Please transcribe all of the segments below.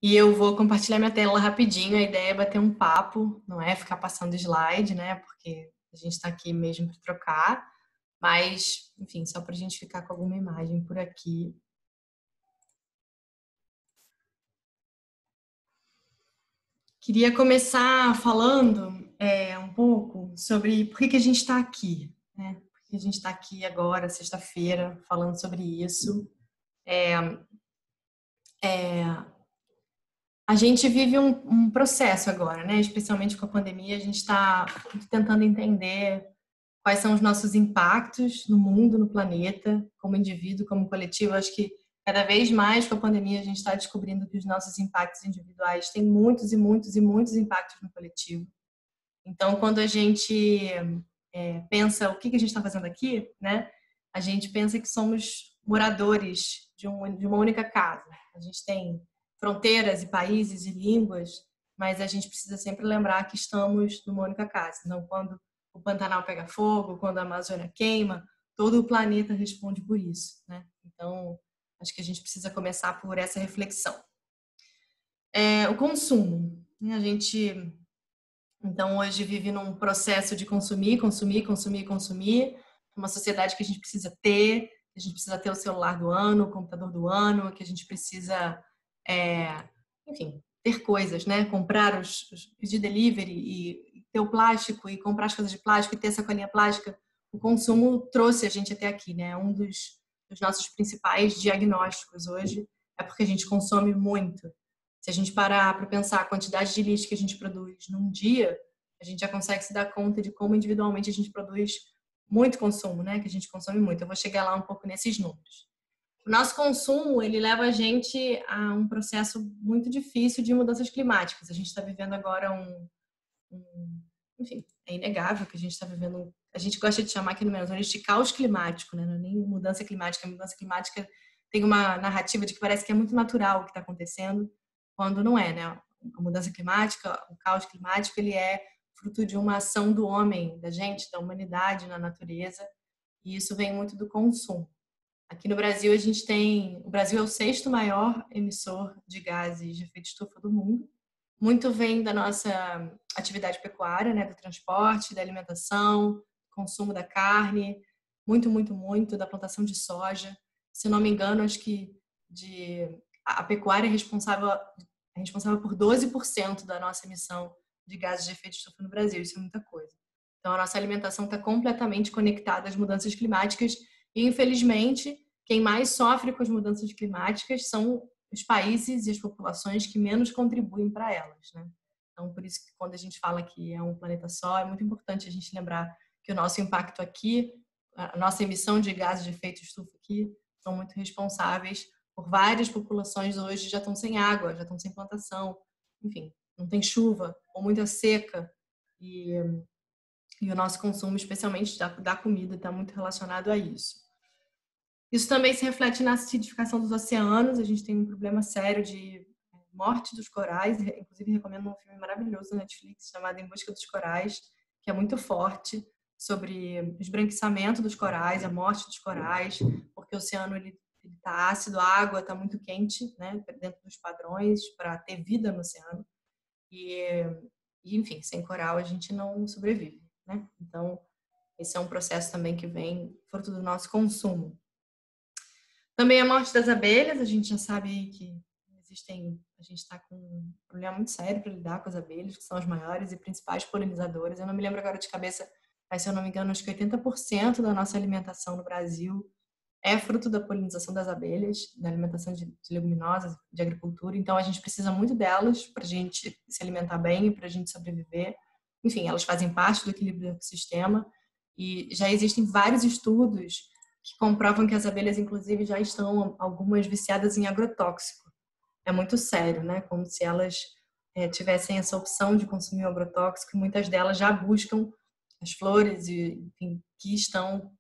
E eu vou compartilhar minha tela rapidinho. A ideia é bater um papo, não é ficar passando slide, né? Porque a gente está aqui mesmo para trocar. Mas, enfim, só para a gente ficar com alguma imagem por aqui. Queria começar falando um pouco sobre por que a gente está aqui, né? Por que a gente está aqui agora, sexta-feira, falando sobre isso. A gente vive um processo agora, né? Especialmente com a pandemia, a gente está tentando entender quais são os nossos impactos no mundo, no planeta, como indivíduo, como coletivo. Acho que cada vez mais com a pandemia a gente está descobrindo que os nossos impactos individuais têm muitos e muitos e muitos impactos no coletivo. Então, quando a gente pensa o que a gente está fazendo aqui, né? A gente pensa que somos moradores de uma única casa. A gente tem fronteiras e países e línguas, mas a gente precisa sempre lembrar que estamos numa única casa. Então, quando o Pantanal pega fogo, quando a Amazônia queima, todo o planeta responde por isso, né? Então, acho que a gente precisa começar por essa reflexão. O consumo, né? A gente, então, hoje vive num processo de consumir, consumir, consumir, consumir, uma sociedade que a gente precisa ter, que a gente precisa ter o celular do ano, o computador do ano, que a gente precisa, enfim, ter coisas, né? Comprar pedir delivery e ter o plástico e comprar as coisas de plástico e ter sacolinha plástica. O consumo trouxe a gente até aqui, né? Um dos nossos principais diagnósticos hoje é porque a gente consome muito. Se a gente parar para pensar a quantidade de lixo que a gente produz num dia, a gente já consegue se dar conta de como individualmente a gente produz muito consumo, né? Que a gente consome muito. Eu vou chegar lá um pouco nesses números. O nosso consumo, ele leva a gente a um processo muito difícil de mudanças climáticas. A gente está vivendo agora enfim, é inegável que a gente está vivendo, a gente gosta de chamar aqui no Brasil de caos climático, né? Não é nem mudança climática. A mudança climática tem uma narrativa de que parece que é muito natural o que está acontecendo, quando não é, né? A mudança climática, o caos climático, ele é fruto de uma ação do homem, da gente, da humanidade na natureza, e isso vem muito do consumo. Aqui no Brasil, o Brasil é o sexto maior emissor de gases de efeito estufa do mundo. Muito vem da nossa atividade pecuária, né, do transporte, da alimentação, consumo da carne, muito, muito, muito da plantação de soja. Se não me engano, acho que a pecuária é responsável por 12% da nossa emissão de gases de efeito estufa no Brasil. Isso é muita coisa. Então, a nossa alimentação está completamente conectada às mudanças climáticas e, infelizmente, quem mais sofre com as mudanças climáticas são os países e as populações que menos contribuem para elas, né? Então, por isso que quando a gente fala que é um planeta só, é muito importante a gente lembrar que o nosso impacto aqui, a nossa emissão de gases de efeito estufa aqui, são muito responsáveis por várias populações hoje já estão sem água, já estão sem plantação, enfim, não tem chuva ou muita seca e o nosso consumo, especialmente da comida, está muito relacionado a isso. Isso também se reflete na acidificação dos oceanos. A gente tem um problema sério de morte dos corais. Inclusive, recomendo um filme maravilhoso na Netflix chamado Em Busca dos Corais, que é muito forte sobre o esbranquiçamento dos corais, a morte dos corais, porque o oceano ele está ácido, a água está muito quente, né, dentro dos padrões para ter vida no oceano. E, enfim, sem coral a gente não sobrevive, né? Então, esse é um processo também que vem fruto do nosso consumo. Também a morte das abelhas, a gente já sabe que a gente está com um problema muito sério para lidar com as abelhas, que são as maiores e principais polinizadoras. Eu não me lembro agora de cabeça, mas se eu não me engano, acho que 80% da nossa alimentação no Brasil é fruto da polinização das abelhas, da alimentação de leguminosas, de agricultura. Então, a gente precisa muito delas para a gente se alimentar bem e para a gente sobreviver. Enfim, elas fazem parte do equilíbrio do ecossistema e já existem vários estudos que comprovam que as abelhas, inclusive, já estão algumas viciadas em agrotóxico. É muito sério, né? Como se elas tivessem essa opção de consumir o agrotóxico e muitas delas já buscam as flores enfim, que estão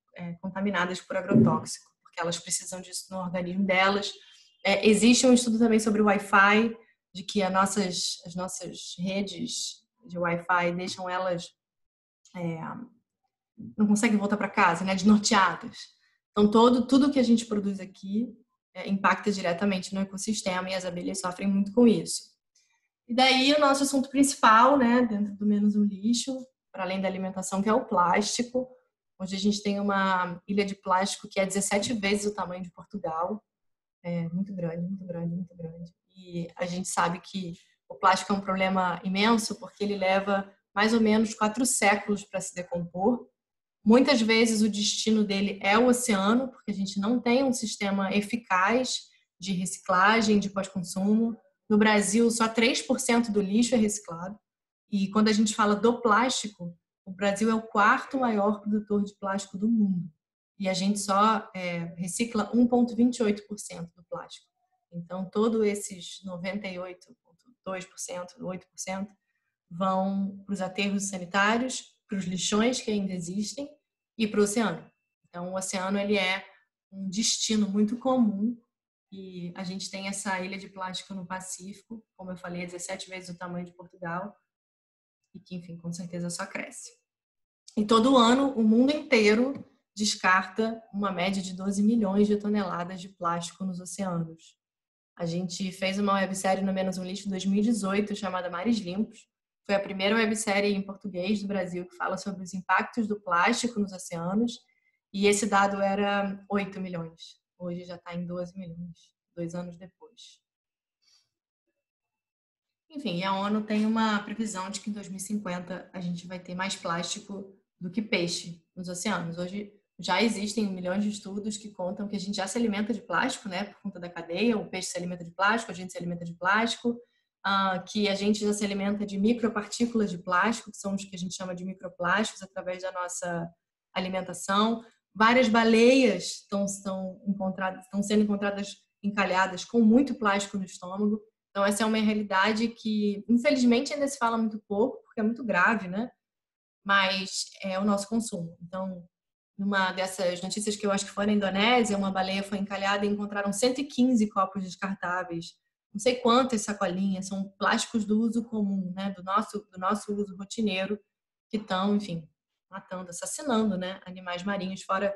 contaminadas por agrotóxico, porque elas precisam disso no organismo delas. Existe um estudo também sobre o Wi-Fi, de que as nossas redes de Wi-Fi deixam elas não conseguem voltar para casa, né? Desnorteadas. Então, tudo que a gente produz aqui impacta diretamente no ecossistema e as abelhas sofrem muito com isso. E daí o nosso assunto principal, né, dentro do Menos um Lixo, para além da alimentação, que é o plástico. Hoje a gente tem uma ilha de plástico que é 17 vezes o tamanho de Portugal. É muito grande, muito grande, muito grande. E a gente sabe que o plástico é um problema imenso porque ele leva mais ou menos 4 séculos para se decompor. Muitas vezes o destino dele é o oceano, porque a gente não tem um sistema eficaz de reciclagem, de pós-consumo. No Brasil, só 3% do lixo é reciclado. E quando a gente fala do plástico, o Brasil é o quarto maior produtor de plástico do mundo. E a gente só recicla 1,28% do plástico. Então, todos esses 98,2%, 8%, vão para os aterros sanitários, para os lixões que ainda existem e para o oceano. Então, o oceano ele é um destino muito comum e a gente tem essa ilha de plástico no Pacífico, como eu falei, 17 vezes o tamanho de Portugal e que, enfim, com certeza só cresce. E todo ano, o mundo inteiro descarta uma média de 12 milhões de toneladas de plástico nos oceanos. A gente fez uma websérie no Menos um Lixo em 2018 chamada Mares Limpos. Foi a primeira websérie em português do Brasil que fala sobre os impactos do plástico nos oceanos. E esse dado era 8 milhões. Hoje já está em 12 milhões, 2 anos depois. Enfim, a ONU tem uma previsão de que em 2050 a gente vai ter mais plástico do que peixe nos oceanos. Hoje já existem milhões de estudos que contam que a gente já se alimenta de plástico, né, por conta da cadeia. O peixe se alimenta de plástico, a gente se alimenta de plástico, que a gente já se alimenta de micropartículas de plástico, que são os que a gente chama de microplásticos, através da nossa alimentação. Várias baleias estão sendo encontradas encalhadas com muito plástico no estômago. Então, essa é uma realidade que, infelizmente, ainda se fala muito pouco, porque é muito grave, né? Mas é o nosso consumo. Então, numa dessas notícias que eu acho que foi na Indonésia, uma baleia foi encalhada e encontraram 115 copos descartáveis. Não sei quantas sacolinhas, são plásticos do uso comum, né? Do nosso uso rotineiro, que estão, enfim, matando, assassinando, né? Animais marinhos, fora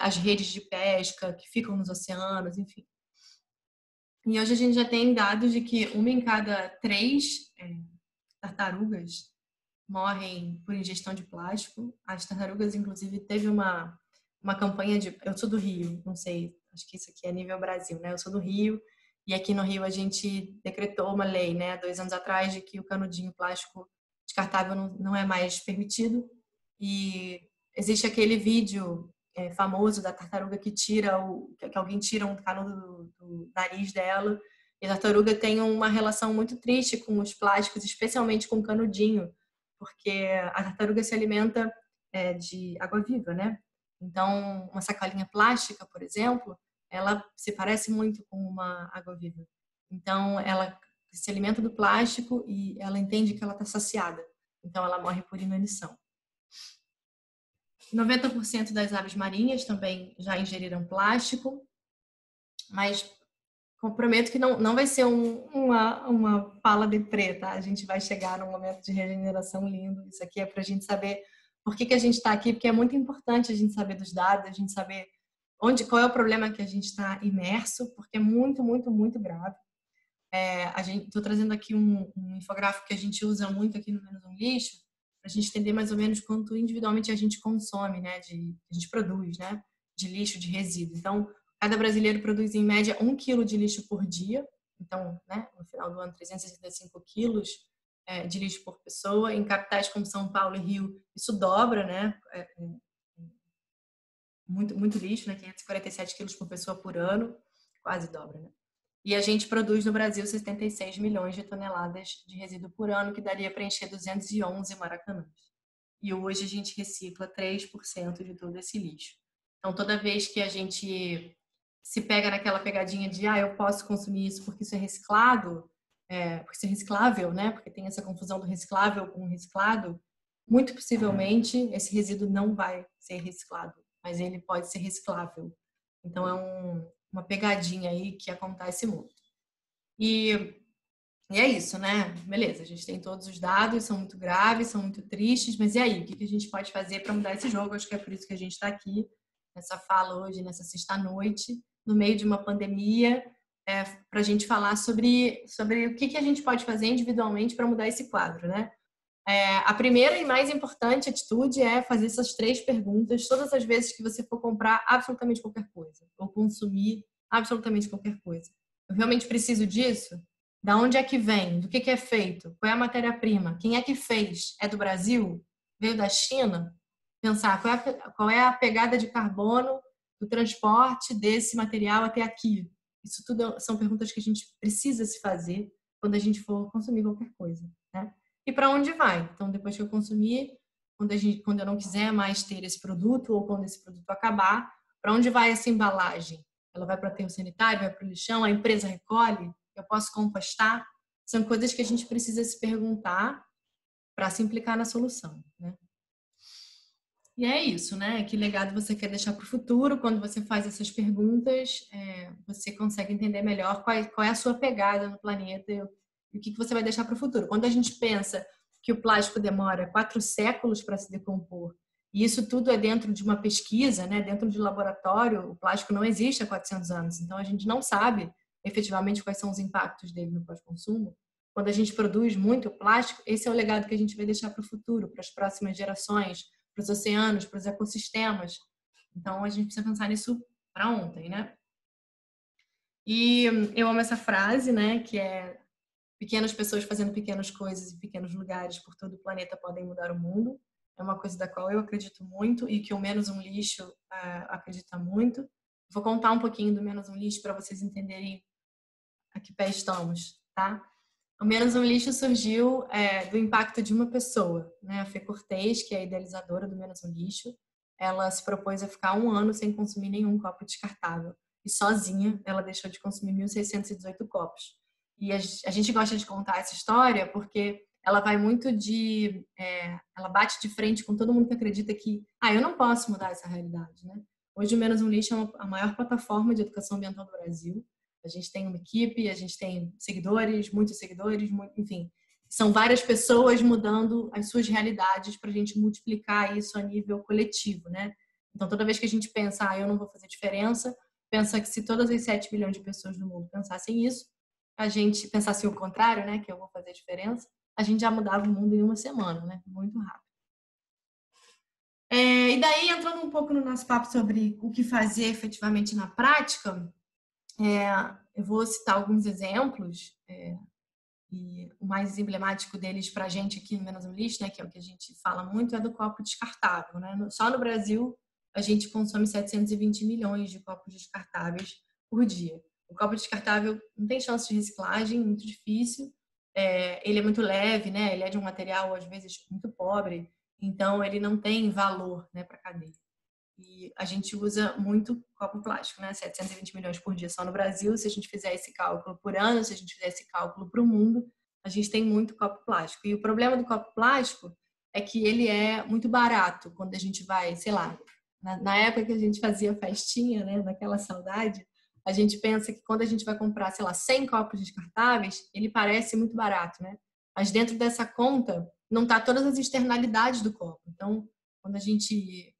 as redes de pesca que ficam nos oceanos, enfim. E hoje a gente já tem dados de que 1 em cada 3 tartarugas morrem por ingestão de plástico. As tartarugas, inclusive, teve uma campanha de... Eu sou do Rio, não sei, acho que isso aqui é nível Brasil, né? Eu sou do Rio e aqui no Rio a gente decretou uma lei, né, 2 anos atrás, de que o canudinho plástico descartável não é mais permitido. E existe aquele vídeo famoso da tartaruga que alguém tira um canudo do nariz dela. E a tartaruga tem uma relação muito triste com os plásticos, especialmente com o canudinho, porque a tartaruga se alimenta de água viva, né? Então, uma sacolinha plástica, por exemplo, ela se parece muito com uma água viva. Então, ela se alimenta do plástico e ela entende que ela está saciada. Então, ela morre por inanição. 90% das aves marinhas também já ingeriram plástico, mas comprometo que não vai ser uma fala deprê, tá? A gente vai chegar num momento de regeneração lindo. Isso aqui é para a gente saber por que a gente está aqui, porque é muito importante a gente saber dos dados, a gente saber qual é o problema que a gente está imerso, porque é muito, muito, muito grave. Estou trazendo aqui um infográfico que a gente usa muito aqui no Menos um Lixo, para a gente entender mais ou menos quanto individualmente a gente consome, né, a gente produz, né, de lixo, de resíduo. Então, cada brasileiro produz, em média, 1 quilo de lixo por dia. Então, né, no final do ano, 365 quilos de lixo por pessoa. Em capitais como São Paulo e Rio, isso dobra, né? Muito, muito lixo, né? 547 quilos por pessoa por ano. Quase dobra, né? E a gente produz no Brasil 76 milhões de toneladas de resíduo por ano, que daria para encher 211 maracanãs. E hoje a gente recicla 3% de todo esse lixo. Então, toda vez que a gente se pega naquela pegadinha de eu posso consumir isso porque isso é reciclado, porque isso é reciclável, né? Porque tem essa confusão do reciclável com o reciclado, muito possivelmente esse resíduo não vai ser reciclado, mas ele pode ser reciclável. Então, é uma pegadinha aí que acontece muito. E é isso, né? Beleza, a gente tem todos os dados, são muito graves, são muito tristes, mas e aí? O que a gente pode fazer para mudar esse jogo? Acho que é por isso que a gente está aqui, nessa fala hoje, nessa sexta-noite. no meio de uma pandemia, para a gente falar sobre o que a gente pode fazer individualmente para mudar esse quadro, né? A primeira e mais importante atitude é fazer essas 3 perguntas todas as vezes que você for comprar absolutamente qualquer coisa ou consumir absolutamente qualquer coisa. Eu realmente preciso disso? Da onde é que vem? Do que é feito? Qual é a matéria-prima? Quem é que fez? É do Brasil? Veio da China? Pensar qual é a pegada de carbono do transporte desse material até aqui. Isso tudo são perguntas que a gente precisa se fazer quando a gente for consumir qualquer coisa, né? E para onde vai? Então, depois que eu consumir, quando eu não quiser mais ter esse produto ou quando esse produto acabar, para onde vai essa embalagem? Ela vai para o aterro sanitário, vai para o lixão, a empresa recolhe, eu posso compostar? São coisas que a gente precisa se perguntar para se implicar na solução, né? E é isso, né? Que legado você quer deixar para o futuro? Quando você faz essas perguntas, você consegue entender melhor qual é a sua pegada no planeta e o que você vai deixar para o futuro. Quando a gente pensa que o plástico demora 4 séculos para se decompor, e isso tudo é dentro de uma pesquisa, né? Dentro de laboratório, o plástico não existe há 400 anos, então a gente não sabe efetivamente quais são os impactos dele no pós-consumo. Quando a gente produz muito plástico, esse é o legado que a gente vai deixar para o futuro, para as próximas gerações, para os oceanos, para os ecossistemas. Então, a gente precisa pensar nisso para ontem, né? E eu amo essa frase, né? Que é: pequenas pessoas fazendo pequenas coisas em pequenos lugares por todo o planeta podem mudar o mundo. É uma coisa da qual eu acredito muito e que o Menos um Lixo acredita muito. Vou contar um pouquinho do Menos um Lixo para vocês entenderem a que pé estamos, tá? O Menos um Lixo surgiu do impacto de uma pessoa, né? A Fê Cortez, que é a idealizadora do Menos um Lixo, ela se propôs a ficar 1 ano sem consumir nenhum copo descartável. E sozinha, ela deixou de consumir 1.618 copos. E a gente gosta de contar essa história porque ela vai muito ela bate de frente com todo mundo que acredita que eu não posso mudar essa realidade, né? Hoje o Menos um Lixo é a maior plataforma de educação ambiental do Brasil. A gente tem uma equipe, a gente tem seguidores, muitos seguidores, enfim. São várias pessoas mudando as suas realidades para a gente multiplicar isso a nível coletivo, né? Então, toda vez que a gente pensa, eu não vou fazer diferença, pensa que se todas as 7 bilhões de pessoas do mundo pensassem isso, a gente pensasse o contrário, né? Que eu vou fazer diferença, a gente já mudava o mundo em 1 semana, né? Muito rápido. E daí, entrando um pouco no nosso papo sobre o que fazer efetivamente na prática, eu vou citar alguns exemplos, e o mais emblemático deles para a gente aqui no Menos um Lixo, né, que é o que a gente fala muito, é do copo descartável, né? Só no Brasil a gente consome 720 milhões de copos descartáveis por dia. O copo descartável não tem chance de reciclagem, muito difícil. Ele é muito leve, né? Ele é de um material às vezes muito pobre, então ele não tem valor, né, para a cadeia. E a gente usa muito copo plástico, né? 720 milhões por dia só no Brasil. Se a gente fizer esse cálculo por ano, se a gente fizer esse cálculo para o mundo, a gente tem muito copo plástico. E o problema do copo plástico é que ele é muito barato quando a gente vai, sei lá, na época que a gente fazia festinha, né? Naquela saudade, a gente pensa que quando a gente vai comprar, sei lá, 100 copos descartáveis, ele parece muito barato, né? Mas dentro dessa conta não tá todas as externalidades do copo. Então, quando a gente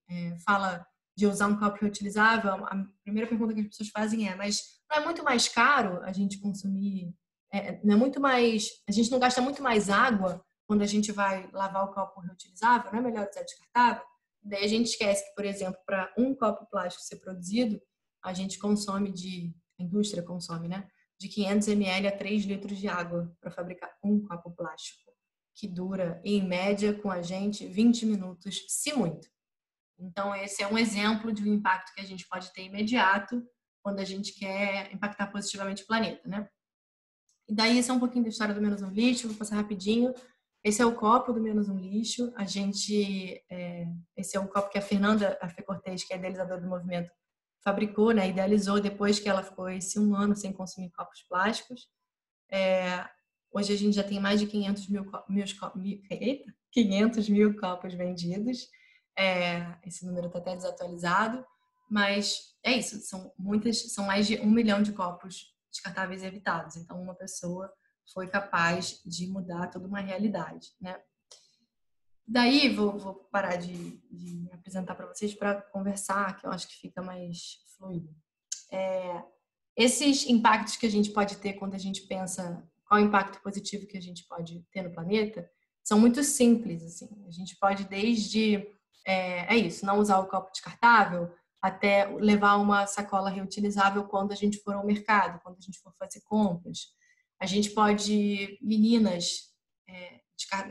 fala de usar um copo reutilizável, a primeira pergunta que as pessoas fazem mas não é muito mais caro a gente consumir, não é muito mais, a gente não gasta muito mais água quando a gente vai lavar o copo reutilizável, não é melhor usar descartável? Daí a gente esquece que, por exemplo, para um copo plástico ser produzido, a gente a indústria consome, né? De 500 ml a 3 litros de água para fabricar um copo plástico, que dura, em média, com a gente 20 minutos, se muito. Então, esse é um exemplo de um impacto que a gente pode ter imediato quando a gente quer impactar positivamente o planeta, né? E daí, esse é um pouquinho da história do Menos um Lixo, vou passar rapidinho. Esse é o copo do Menos um Lixo. Esse é o copo que a Fernanda, a Fê Cortez, que é idealizadora do movimento, fabricou, né? Idealizou depois que ela ficou esse 1 ano sem consumir copos plásticos. Hoje a gente já tem mais de 500 mil copos vendidos. Esse número está até desatualizado, mas é isso, são mais de 1 milhão de copos descartáveis evitados. Então, uma pessoa foi capaz de mudar toda uma realidade, né? Daí, vou parar de apresentar para vocês para conversar, que eu acho que fica mais fluido. esses impactos que a gente pode ter quando a gente pensa qual o impacto positivo que a gente pode ter no planeta são muito simples, assim. A gente pode desde, isso, não usar o copo descartável, até levar uma sacola reutilizável quando a gente for ao mercado, quando a gente for fazer compras. A gente pode, meninas,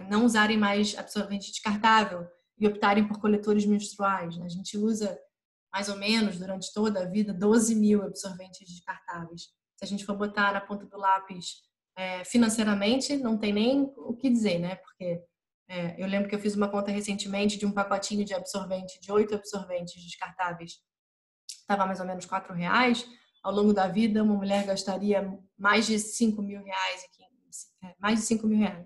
não usarem mais absorvente descartável e optarem por coletores menstruais. A gente usa mais ou menos durante toda a vida 12 mil absorventes descartáveis. Se a gente for botar na ponta do lápis financeiramente, não tem nem o que dizer, né? Porque eu lembro que eu fiz uma conta recentemente de um pacotinho de absorvente, de 8 absorventes descartáveis, estava mais ou menos R$ 4. Ao longo da vida, uma mulher gastaria mais de R$ 5.000, mais de R$ 5.000.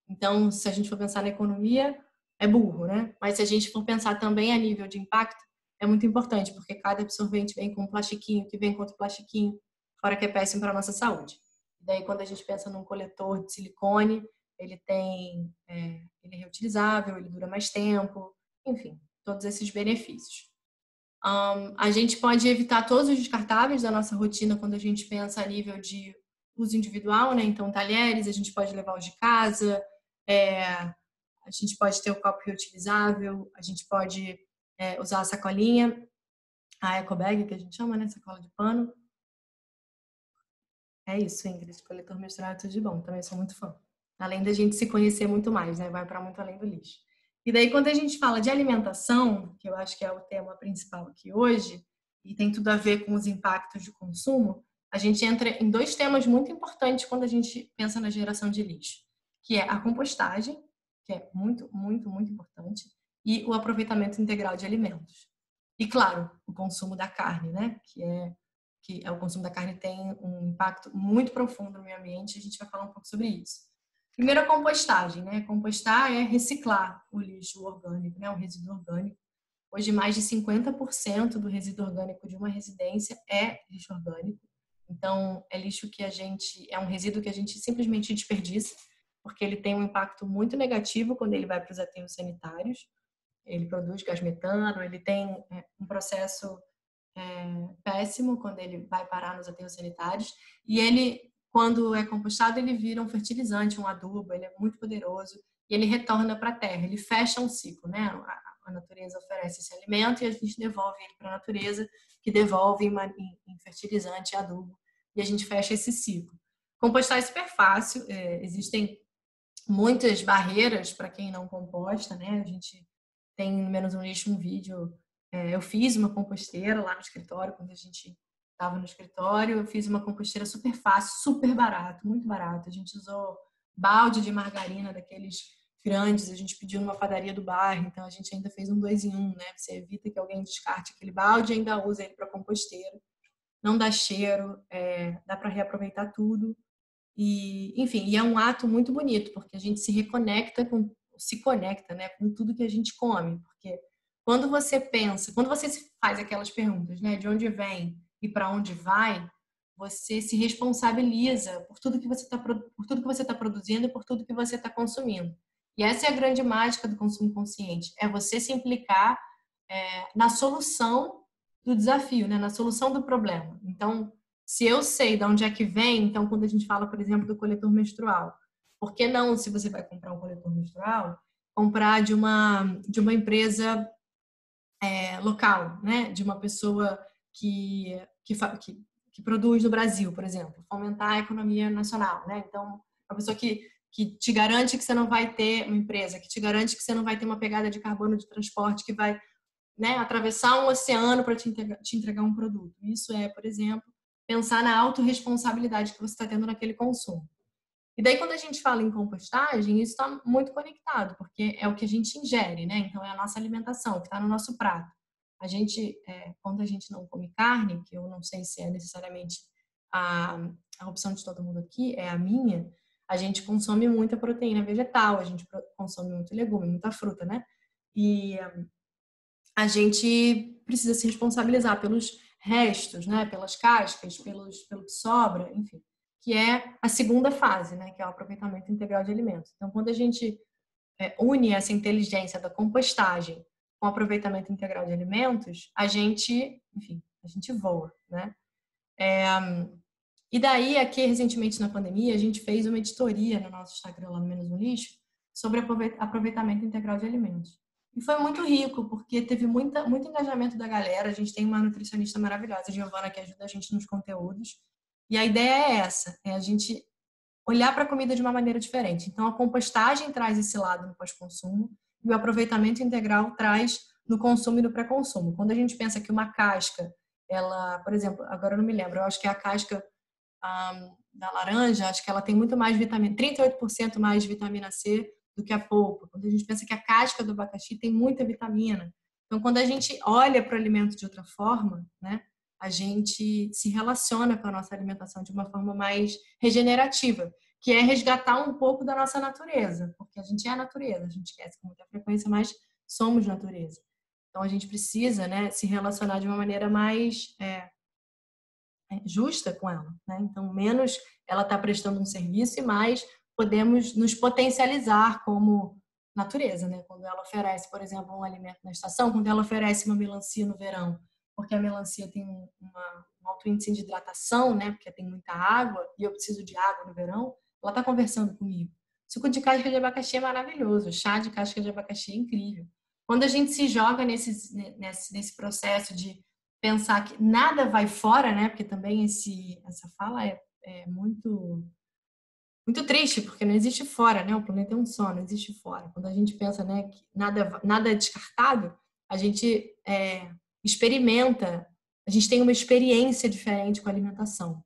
Então, se a gente for pensar na economia, é burro, né? Mas se a gente for pensar também a nível de impacto, é muito importante, porque cada absorvente vem com um plastiquinho, que vem com outro plastiquinho, fora que é péssimo para a nossa saúde. Daí, quando a gente pensa num coletor de silicone, ele é reutilizável, ele dura mais tempo, enfim, todos esses benefícios. A gente pode evitar todos os descartáveis da nossa rotina quando a gente pensa a nível de uso individual, né? Então, talheres, a gente pode levar os de casa, a gente pode ter o copo reutilizável, a gente pode usar a sacolinha, a eco bag, que a gente chama, né? Sacola de pano. É isso, Ingrid. Coletor menstrual é tudo de bom. Também sou muito fã. Além da gente se conhecer muito mais, né? Vai para muito além do lixo. E daí, quando a gente fala de alimentação, que eu acho que é o tema principal aqui hoje, e tem tudo a ver com os impactos de consumo, a gente entra em dois temas muito importantes quando a gente pensa na geração de lixo, que é a compostagem, que é muito, muito, muito importante, e o aproveitamento integral de alimentos. E, claro, o consumo da carne, né? Que o consumo da carne tem um impacto muito profundo no meio ambiente, e a gente vai falar um pouco sobre isso. Primeiro, a compostagem, né? Compostar é reciclar o lixo orgânico, né? O resíduo orgânico. Hoje, mais de 50% do resíduo orgânico de uma residência é lixo orgânico. Então, é um resíduo que a gente simplesmente desperdiça, porque ele tem um impacto muito negativo quando ele vai para os aterros sanitários. Ele produz gás metano, ele tem um processo péssimo quando ele vai parar nos aterros sanitários. E ele, quando é compostado, ele vira um fertilizante, um adubo, ele é muito poderoso e ele retorna para a terra, ele fecha um ciclo, né? A natureza oferece esse alimento e a gente devolve ele para a natureza, que devolve em fertilizante, adubo, e a gente fecha esse ciclo. Compostar é super fácil, existem muitas barreiras para quem não composta, né? A gente tem no Menos um Lixo um vídeo. Eu fiz uma composteira lá no escritório, quando a gente estava no escritório. Eu fiz uma composteira super fácil, super barato, muito barato. A gente usou balde de margarina daqueles grandes, a gente pediu numa padaria do bairro, então a gente ainda fez um 2 em 1, né? Você evita que alguém descarte aquele balde e ainda usa ele para composteira. Não dá cheiro, dá para reaproveitar tudo. E, enfim, e é um ato muito bonito, porque a gente se conecta, né, com tudo que a gente come, porque quando você pensa, quando você faz aquelas perguntas, né, de onde vem e para onde vai, você se responsabiliza por tudo que você está produzindo e por tudo que você está consumindo. E essa é a grande mágica do consumo consciente, é você se implicar na solução do desafio, né, na solução do problema. Então, se eu sei de onde é que vem, então quando a gente fala, por exemplo, do coletor menstrual, por que não, se você vai comprar um coletor menstrual, comprar de uma empresa local, né? De uma pessoa que produz no Brasil, por exemplo, fomentar a economia nacional, né? Então, uma pessoa que te garante que você não vai ter uma empresa, que te garante que você não vai ter uma pegada de carbono de transporte que vai, né, atravessar um oceano para te entregar um produto. Isso é, por exemplo, pensar na autorresponsabilidade que você está tendo naquele consumo. E daí, quando a gente fala em compostagem, isso está muito conectado, porque é o que a gente ingere, né? Então, é a nossa alimentação, que está no nosso prato. Quando a gente não come carne, que eu não sei se é necessariamente a, a opção de todo mundo aqui, é a minha, a gente consome muita proteína vegetal, a gente consome muito legume, muita fruta, né? E a gente precisa se responsabilizar pelos restos, né? Pelas cascas, pelo que sobra, enfim, que é a segunda fase, né? Que é o aproveitamento integral de alimentos. Então, quando a gente une essa inteligência da compostagem com o aproveitamento integral de alimentos, a gente voa, né? E daí, aqui, recentemente na pandemia, a gente fez uma editoria no nosso Instagram, lá no Menos um Lixo, sobre aproveitamento integral de alimentos. E foi muito rico, porque teve muito engajamento da galera. A gente tem uma nutricionista maravilhosa, a Giovana, que ajuda a gente nos conteúdos. E a ideia é essa, é a gente olhar para a comida de uma maneira diferente. Então, a compostagem traz esse lado no pós-consumo e o aproveitamento integral traz no consumo e no pré-consumo. Quando a gente pensa que uma casca, ela, por exemplo, agora eu não me lembro, eu acho que é a casca da laranja, acho que ela tem muito mais vitamina, 38% mais vitamina C do que a polpa. Quando a gente pensa que a casca do abacaxi tem muita vitamina. Então, quando a gente olha para o alimento de outra forma, né, a gente se relaciona com a nossa alimentação de uma forma mais regenerativa, que é resgatar um pouco da nossa natureza, porque a gente é a natureza, a gente esquece com muita frequência, mas somos natureza. Então, a gente precisa, né, se relacionar de uma maneira mais justa com ela, né? Então, menos ela está prestando um serviço e mais podemos nos potencializar como natureza, né? Quando ela oferece, por exemplo, um alimento na estação, quando ela oferece uma melancia no verão, porque a melancia tem um alto índice de hidratação, né? Porque tem muita água e eu preciso de água no verão, ela está conversando comigo. Suco de casca de abacaxi é maravilhoso, chá de casca de abacaxi é incrível. Quando a gente se joga nesse processo de pensar que nada vai fora, né? Porque também essa fala é muito triste, porque não existe fora, né? O planeta é um só, não existe fora. Quando a gente pensa, né, que nada é descartado, a gente experimenta, a gente tem uma experiência diferente com a alimentação.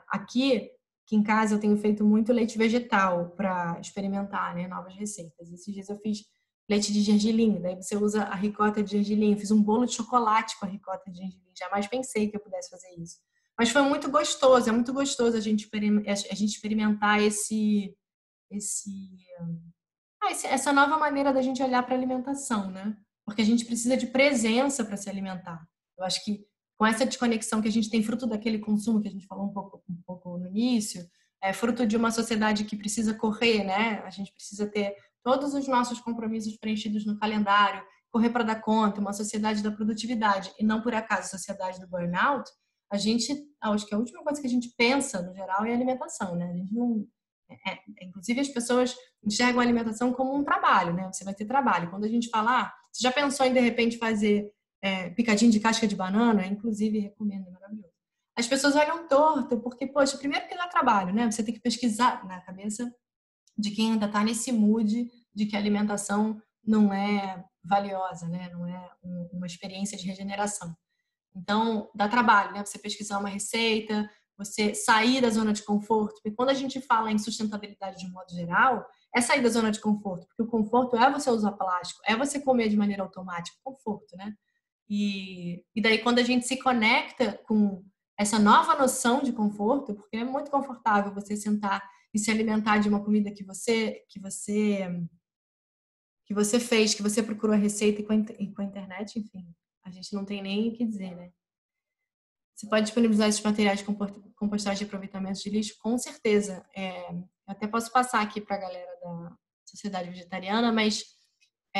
Aqui em casa eu tenho feito muito leite vegetal para experimentar, né, novas receitas. Esses dias eu fiz leite de gergelim, daí você usa a ricota de gergelim. Eu fiz um bolo de chocolate com a ricota de gergelim. Jamais pensei que eu pudesse fazer isso. Mas foi muito gostoso, é muito gostoso a gente experimentar esse, essa nova maneira da gente olhar para a alimentação, né? Porque a gente precisa de presença para se alimentar. Eu acho que com essa desconexão que a gente tem, fruto daquele consumo que a gente falou um pouco no início, é fruto de uma sociedade que precisa correr, né? A gente precisa ter todos os nossos compromissos preenchidos no calendário, correr para dar conta, uma sociedade da produtividade e não por acaso a sociedade do burnout. Acho que a última coisa que a gente pensa no geral é a alimentação, né? A gente não inclusive, as pessoas enxergam a alimentação como um trabalho, né? Você vai ter trabalho. Quando a gente fala, você já pensou em, de repente, fazer picadinho de casca de banana? Inclusive, recomendo, é maravilhoso. As pessoas olham torto, porque, poxa, primeiro que dá trabalho, né? Você tem que pesquisar na cabeça de quem ainda está nesse mood de que a alimentação não é valiosa, né? Não é uma experiência de regeneração. Então, dá trabalho, né? Você pesquisar uma receita, você sair da zona de conforto. Porque quando a gente fala em sustentabilidade de um modo geral, é sair da zona de conforto. Porque o conforto é você usar plástico, é você comer de maneira automática. Conforto, né? E daí, quando a gente se conecta com essa nova noção de conforto, porque é muito confortável você sentar e se alimentar de uma comida que você fez, que você procurou a receita e com a internet, enfim, a gente não tem nem o que dizer, né? Você pode disponibilizar esses materiais de compostagem e aproveitamento de lixo? Com certeza. Eu até posso passar aqui para a galera da Sociedade Vegetariana, mas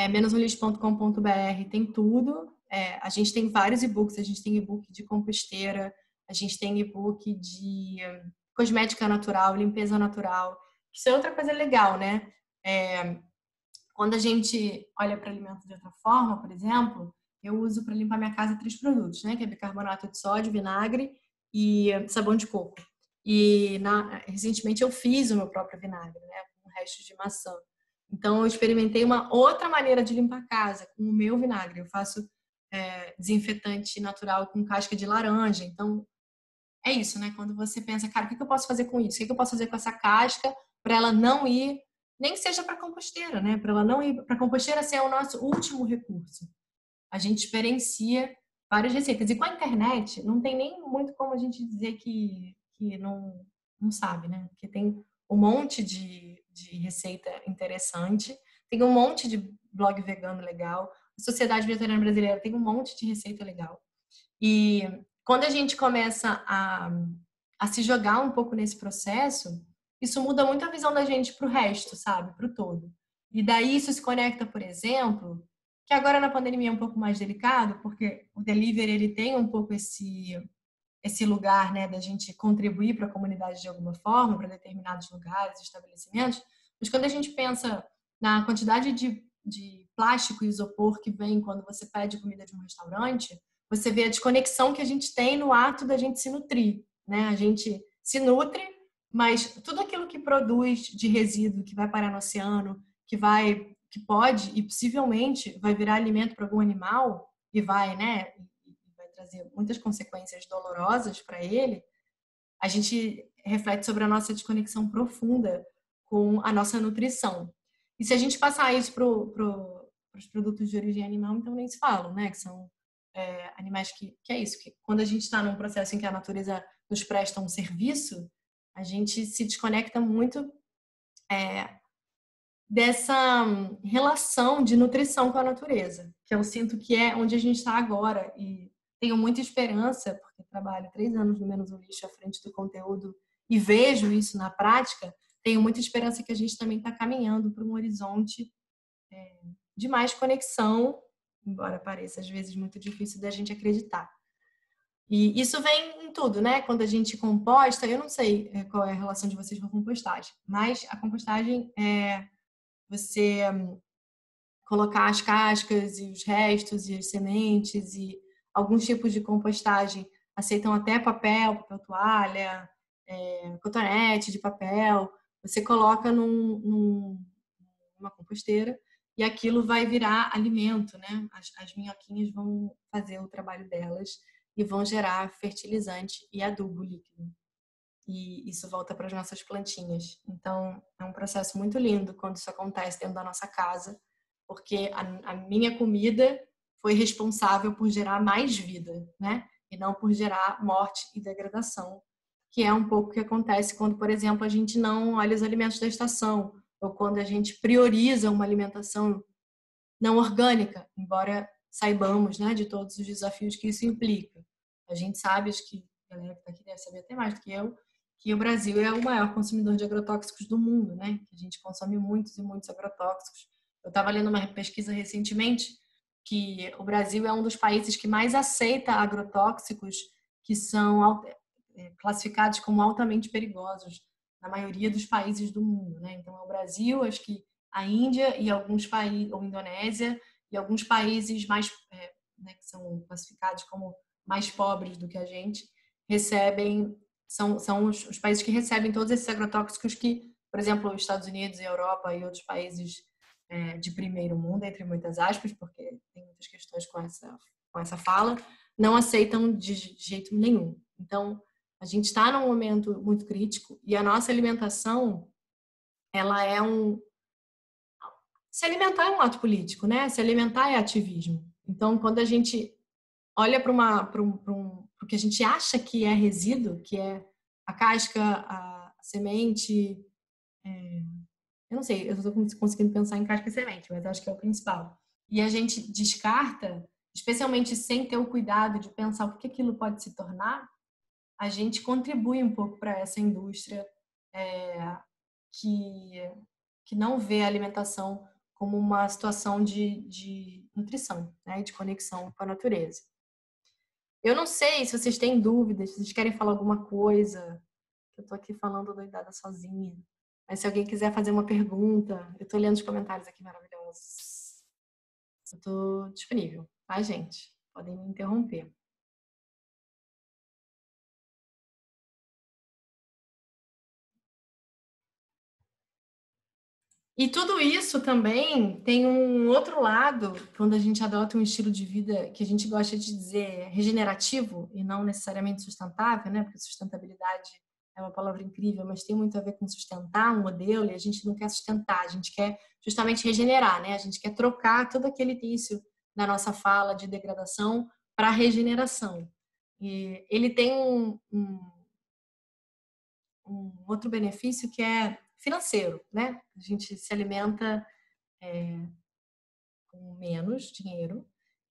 menosumlixo.com.br tem tudo. A gente tem vários e-books. A gente tem e-book de composteira, a gente tem e-book de cosmética natural, limpeza natural. Isso é outra coisa legal, né? Quando a gente olha para alimentos de outra forma, por exemplo, eu uso para limpar minha casa 3 produtos, né? Que é bicarbonato de sódio, vinagre e sabão de coco. E recentemente eu fiz o meu próprio vinagre, né? Com restos de maçã. Então eu experimentei uma outra maneira de limpar a casa com o meu vinagre. Eu faço desinfetante natural com casca de laranja. Então é isso, né? Quando você pensa, cara, o que eu posso fazer com isso? O que eu posso fazer com essa casca para ela não ir, nem que seja para composteira, né? Para ela não ir para composteira ser o nosso último recurso. A gente experiencia várias receitas. E com a internet, não tem nem muito como a gente dizer que não sabe, né? Porque tem um monte de receita interessante, tem um monte de blog vegano legal, a Sociedade Vegetariana Brasileira tem um monte de receita legal. E quando a gente começa a se jogar um pouco nesse processo, isso muda muito a visão da gente para o resto, sabe? Para o todo. E daí isso se conecta, por exemplo, que agora na pandemia é um pouco mais delicado, porque o delivery ele tem um pouco esse lugar, né, da gente contribuir para a comunidade de alguma forma, para determinados lugares, estabelecimentos, mas quando a gente pensa na quantidade de plástico e isopor que vem quando você pede comida de um restaurante, você vê a desconexão que a gente tem no ato da gente se nutrir, né? A gente se nutre, mas tudo aquilo que produz de resíduo que vai parar no oceano, que pode e possivelmente vai virar alimento para algum animal e vai, né, vai trazer muitas consequências dolorosas para ele, a gente reflete sobre a nossa desconexão profunda com a nossa nutrição. E se a gente passar isso para os produtos de origem animal, então nem se falam, né? Que são animais que é isso, que quando a gente está num processo em que a natureza nos presta um serviço, a gente se desconecta muito dessa relação de nutrição com a natureza, que eu sinto que é onde a gente está agora. E tenho muita esperança, porque trabalho 3 anos no Menos um Lixo à frente do conteúdo e vejo isso na prática, tenho muita esperança que a gente também está caminhando para um horizonte de mais conexão, embora pareça às vezes muito difícil da gente acreditar. E isso vem em tudo, né? Quando a gente composta, eu não sei qual é a relação de vocês com a compostagem, mas a compostagem é você colocar as cascas e os restos e as sementes, e alguns tipos de compostagem aceitam até papel toalha, cotonete de papel. Você coloca numa composteira e aquilo vai virar alimento, né? As minhoquinhas vão fazer o trabalho delas e vão gerar fertilizante e adubo líquido. E isso volta para as nossas plantinhas. Então, é um processo muito lindo quando isso acontece dentro da nossa casa, porque a minha comida foi responsável por gerar mais vida, né? E não por gerar morte e degradação, que é um pouco o que acontece quando, por exemplo, a gente não olha os alimentos da estação, ou quando a gente prioriza uma alimentação não orgânica, embora saibamos, né, de todos os desafios que isso implica. A gente sabe, acho que a galera que está aqui deve saber até mais do que eu, que o Brasil é o maior consumidor de agrotóxicos do mundo, né? Que a gente consome muitos e muitos agrotóxicos. Eu estava lendo uma pesquisa recentemente que o Brasil é um dos países que mais aceita agrotóxicos que são classificados como altamente perigosos na maioria dos países do mundo, né? Então, é o Brasil, acho que a Índia e alguns países, ou Indonésia, e alguns países mais, né, que são classificados como mais pobres do que a gente, recebem, são os países que recebem todos esses agrotóxicos que, por exemplo, os Estados Unidos e a Europa e outros países de primeiro mundo, entre muitas aspas, porque tem muitas questões com essa fala, não aceitam de jeito nenhum. Então, a gente está num momento muito crítico e a nossa alimentação, ela é se alimentar é um ato político, né? Se alimentar é ativismo. Então, quando a gente olha para o que a gente acha que é resíduo, que é a casca, a semente, eu não sei, eu estou conseguindo pensar em casca e semente, mas acho que é o principal. E a gente descarta, especialmente sem ter o cuidado de pensar o que aquilo pode se tornar, a gente contribui um pouco para essa indústria que não vê a alimentação como uma situação de nutrição, né, de conexão com a natureza. Eu não sei se vocês têm dúvidas, se vocês querem falar alguma coisa. Eu tô aqui falando doidada sozinha. Mas se alguém quiser fazer uma pergunta, eu tô lendo os comentários aqui maravilhosos. Eu tô disponível, tá, gente? Podem me interromper. E tudo isso também tem um outro lado, quando a gente adota um estilo de vida que a gente gosta de dizer regenerativo e não necessariamente sustentável, né? Porque sustentabilidade é uma palavra incrível, mas tem muito a ver com sustentar um modelo e a gente não quer sustentar, a gente quer justamente regenerar, né? A gente quer trocar todo aquele início da nossa fala de degradação para regeneração. E ele tem um outro benefício que é financeiro, né? A gente se alimenta com menos dinheiro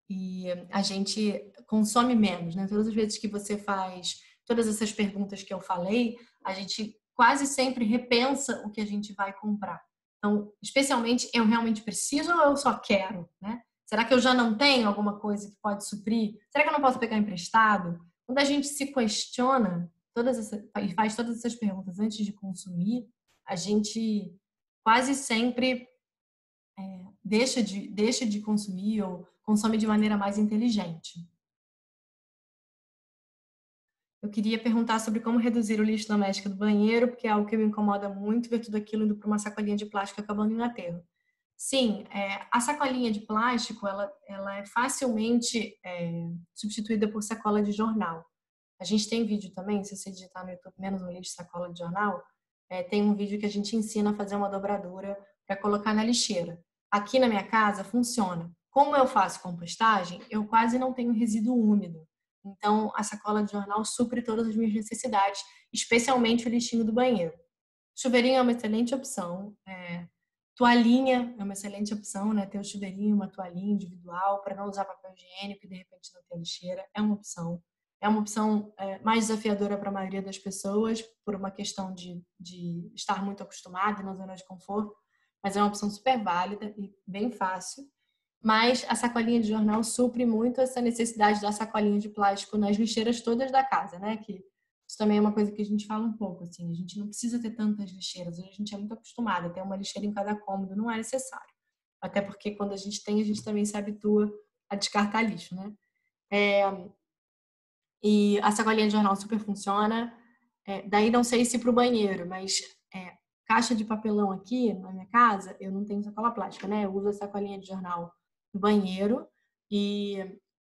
e a gente consome menos, né? Todas as vezes que você faz todas essas perguntas que eu falei, a gente quase sempre repensa o que a gente vai comprar. Então, especialmente, eu realmente preciso ou eu só quero, né? Será que eu já não tenho alguma coisa que pode suprir? Será que eu não posso pegar emprestado? Quando a gente se questiona e faz todas essas perguntas antes de consumir, a gente quase sempre deixa de consumir ou consome de maneira mais inteligente. Eu queria perguntar sobre como reduzir o lixo doméstico do banheiro, porque é algo que me incomoda muito ver tudo aquilo indo para uma sacolinha de plástico acabando no aterro. Sim, a sacolinha de plástico ela é facilmente substituída por sacola de jornal. A gente tem vídeo também, se você digitar no YouTube menos um lixo sacola de jornal, tem um vídeo que a gente ensina a fazer uma dobradura para colocar na lixeira. Aqui na minha casa funciona. Como eu faço compostagem, eu quase não tenho resíduo úmido. Então, a sacola de jornal supre todas as minhas necessidades, especialmente o lixinho do banheiro. Chuveirinho é uma excelente opção. Toalhinha é uma excelente opção, né? Ter o chuveirinho, uma toalhinha individual para não usar papel higiênico e de repente não ter lixeira é uma opção. É uma opção mais desafiadora para a maioria das pessoas por uma questão de estar muito acostumado na zona de conforto, mas é uma opção super válida e bem fácil. Mas a sacolinha de jornal supre muito essa necessidade da sacolinha de plástico nas lixeiras todas da casa, né? Que isso também é uma coisa que a gente fala um pouco, assim, a gente não precisa ter tantas lixeiras, hoje a gente é muito acostumado a ter uma lixeira em cada cômodo, não é necessário. Até porque quando a gente tem, a gente também se habitua a descartar lixo, né? E a sacolinha de jornal super funciona. Daí não sei se para o banheiro, mas caixa de papelão aqui na minha casa, eu não tenho sacola plástica, né? Eu uso a sacolinha de jornal no banheiro e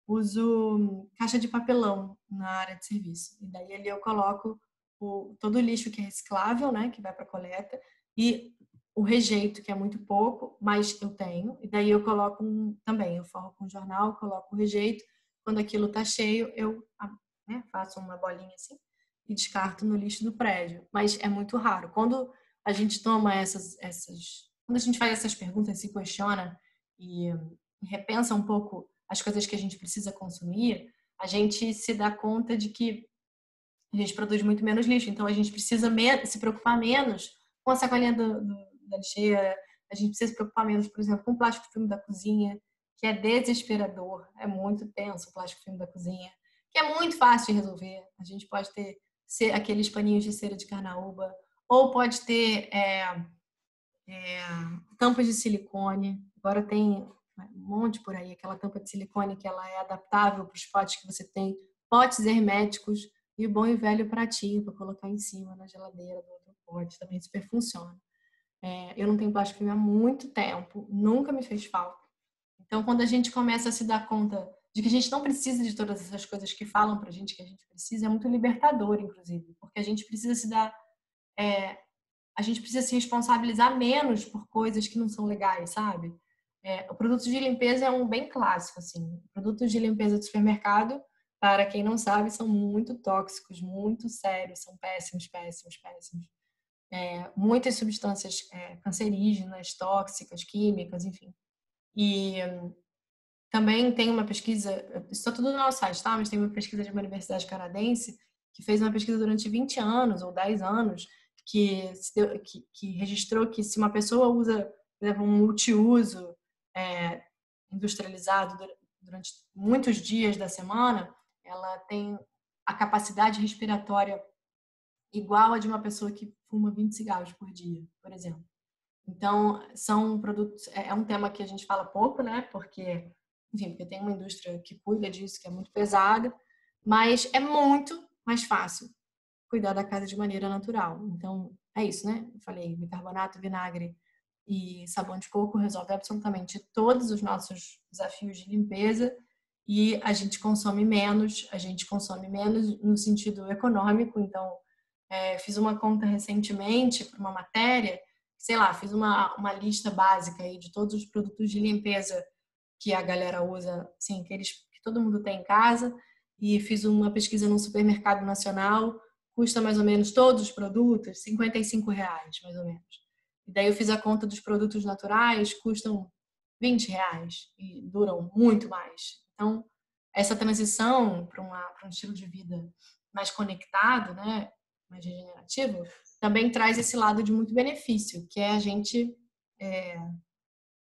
uso caixa de papelão na área de serviço. E daí ali eu coloco todo o lixo que é reciclável, né? Que vai para coleta, e o rejeito, que é muito pouco, mas eu tenho. E daí eu coloco também, eu forro com jornal, coloco o rejeito. Quando aquilo tá cheio, eu faço uma bolinha assim e descarto no lixo do prédio. Mas é muito raro. Quando a gente toma quando a gente faz essas perguntas, se questiona e repensa um pouco as coisas que a gente precisa consumir, a gente se dá conta de que a gente produz muito menos lixo. Então a gente precisa se preocupar menos com a sacolinha da lixeira, a gente precisa se preocupar menos, por exemplo, com o plástico filme da cozinha, que é desesperador, é muito tenso o plástico filme da cozinha, que é muito fácil de resolver. A gente pode ter aqueles paninhos de cera de carnaúba, ou pode ter tampas de silicone. Agora tem um monte por aí, aquela tampa de silicone que ela é adaptável para os potes que você tem, potes herméticos e o bom e velho pratinho para colocar em cima na geladeira do outro pote, também super funciona. Eu não tenho plástico filme há muito tempo, nunca me fez falta. Então, quando a gente começa a se dar conta de que a gente não precisa de todas essas coisas que falam pra gente que a gente precisa, é muito libertador, inclusive, porque a gente precisa a gente precisa se responsabilizar menos por coisas que não são legais, sabe? O produto de limpeza é um bem clássico, assim. Produtos de limpeza do supermercado, para quem não sabe, são muito tóxicos, muito sérios, são péssimos, péssimos, péssimos. Muitas substâncias cancerígenas, tóxicas, químicas, enfim. E também tem uma pesquisa, isso está tudo no nosso site, tá? Mas tem uma pesquisa de uma universidade canadense que fez uma pesquisa durante 20 anos ou 10 anos que registrou que se uma pessoa usa, por exemplo, um multiuso industrializado durante muitos dias da semana, ela tem a capacidade respiratória igual a de uma pessoa que fuma 20 cigarros por dia, por exemplo. Então, são produtos, é um tema que a gente fala pouco, né? Porque, enfim, porque tem uma indústria que cuida disso, que é muito pesada, mas é muito mais fácil cuidar da casa de maneira natural. Então, é isso, né? Eu falei, bicarbonato, vinagre e sabão de coco resolve absolutamente todos os nossos desafios de limpeza e a gente consome menos no sentido econômico. Então, fiz uma conta recentemente para uma matéria, sei lá, fiz uma lista básica aí de todos os produtos de limpeza que a galera usa, assim, que todo mundo tem em casa, e fiz uma pesquisa no supermercado nacional, custa mais ou menos todos os produtos, R$ 55, mais ou menos. E daí eu fiz a conta dos produtos naturais, custam R$ 20 e duram muito mais. Então, essa transição para um estilo de vida mais conectado, né, mais regenerativo, também traz esse lado de muito benefício, que é a gente,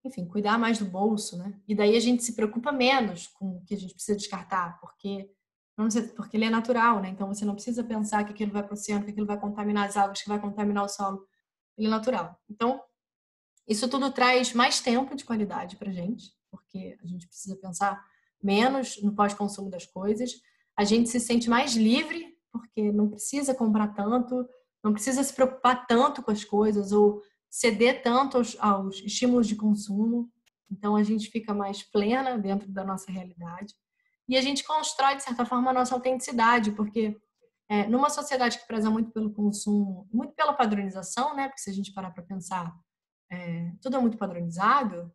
enfim, cuidar mais do bolso, né? E daí a gente se preocupa menos com o que a gente precisa descartar, porque porque ele é natural, né? Então você não precisa pensar que aquilo vai para o oceano, que aquilo vai contaminar as águas, que vai contaminar o solo. Ele é natural. Então, isso tudo traz mais tempo de qualidade para a gente, porque a gente precisa pensar menos no pós-consumo das coisas. A gente se sente mais livre, porque não precisa comprar tanto, não precisa se preocupar tanto com as coisas ou ceder tanto aos estímulos de consumo. Então, a gente fica mais plena dentro da nossa realidade. E a gente constrói, de certa forma, a nossa autenticidade, porque numa sociedade que preza muito pelo consumo, muito pela padronização, né? Porque se a gente parar para pensar, tudo é muito padronizado,